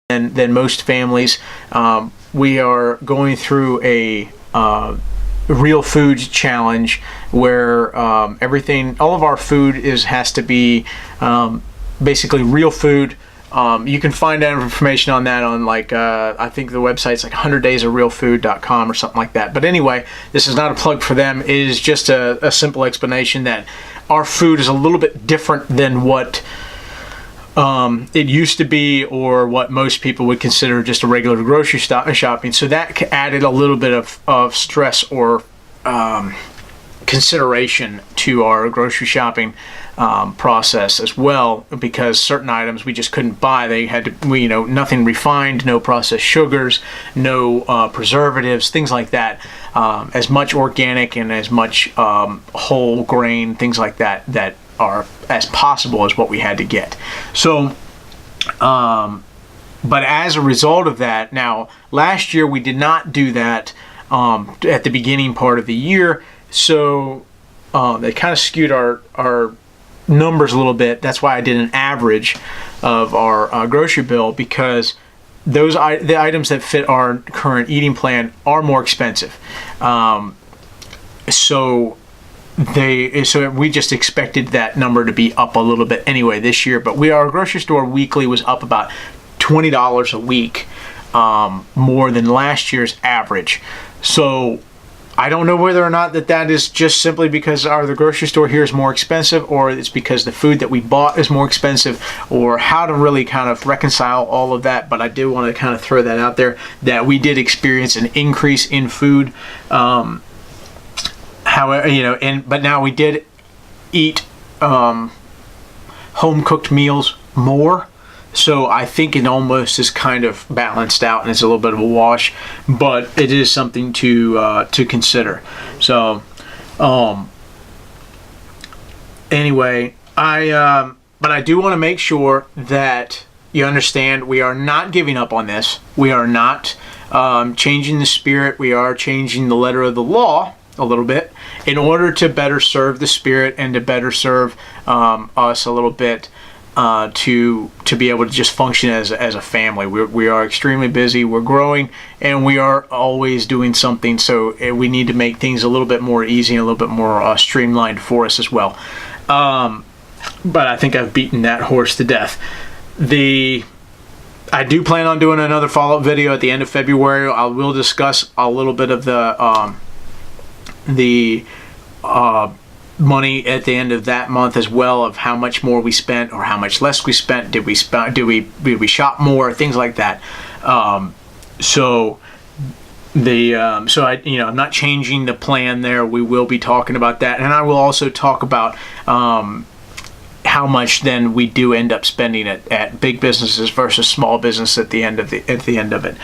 than most families. We are going through a real food challenge where all of our food has to be basically real food. You can find out information on that on I think the website's like 100daysofrealfood.com or something like that. But anyway, this is not a plug for them. It is just a simple explanation that our food is a little bit different than what it used to be, or what most people would consider just a regular grocery shopping. So that added a little bit of stress or consideration to our grocery shopping process as well, because certain items we just couldn't buy. They had to, nothing refined, no processed sugars, no preservatives, things like that. As much organic and as much whole grain, things like that are as possible as what we had to get. So, but as a result of that, now last year we did not do that at the beginning part of the year, so they kind of skewed our numbers a little bit. That's why I did an average of our grocery bill, because the items that fit our current eating plan are more expensive. So we just expected that number to be up a little bit anyway this year. But our grocery store weekly was up about $20 a week more than last year's average. So I don't know whether or not that is just simply because the grocery store here is more expensive, or it's because the food that we bought is more expensive, or how to really kind of reconcile all of that. But I did want to kind of throw that out there, that we did experience an increase in food. However, but now we did eat home cooked meals more. So I think it almost is kind of balanced out, and it's a little bit of a wash, but it is something to consider. So anyway, but I do want to make sure that you understand we are not giving up on this. We are not changing the spirit. We are changing the letter of the law a little bit in order to better serve the spirit and to better serve us a little bit. To be able to just function as a family. We are extremely busy, we're growing, and we are always doing something, so we need to make things a little bit more easy and a little bit more streamlined for us as well. But I think I've beaten that horse to death. I do plan on doing another follow-up video at the end of February. I will discuss a little bit of the money at the end of that month as well, of how much more we spent or how much less we spent. Did we shop more, things like that. So I'm not changing the plan there. We will be talking about that, and I will also talk about how much then we do end up spending at big businesses versus small business at the end of it.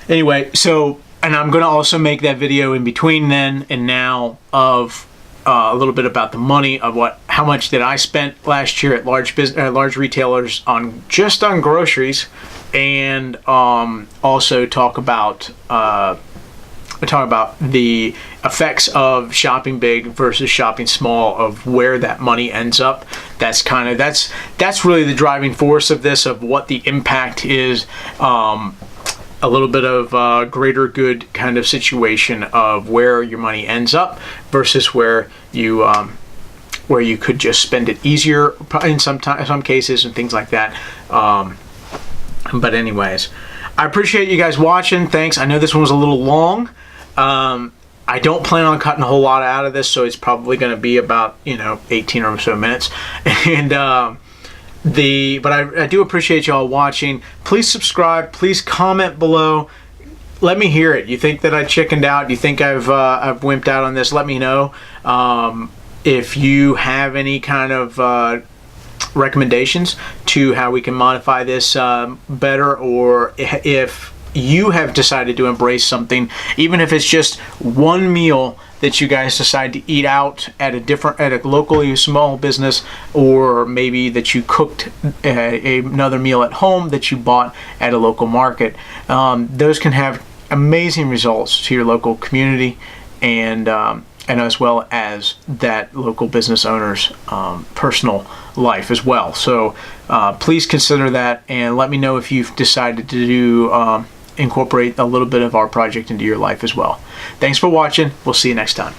Anyway, so. And I'm going to also make that video in between then and now of a little bit about the money, of how much did I spend last year at large retailers on groceries, and also talk about the effects of shopping big versus shopping small, of where that money ends up. That's really the driving force of this, of what the impact is. A little bit of greater good kind of situation of where your money ends up versus where you could just spend it easier in some cases and things like that. But anyways, I appreciate you guys watching. Thanks. I know this one was a little long. I don't plan on cutting a whole lot out of this, so it's probably going to be about 18 or so minutes. And but I do appreciate y'all watching. Please subscribe. Please comment below. Let me hear it. You think that I chickened out? You think I've wimped out on this? Let me know. If you have any kind of recommendations to how we can modify this better, or if you have decided to embrace something, even if it's just one meal that you guys decide to eat out at a locally small business, or maybe that you cooked another meal at home that you bought at a local market. Those can have amazing results to your local community, and and as well as that local business owner's personal life as well. So please consider that, and let me know if you've decided to do incorporate a little bit of our project into your life as well. Thanks for watching. We'll see you next time.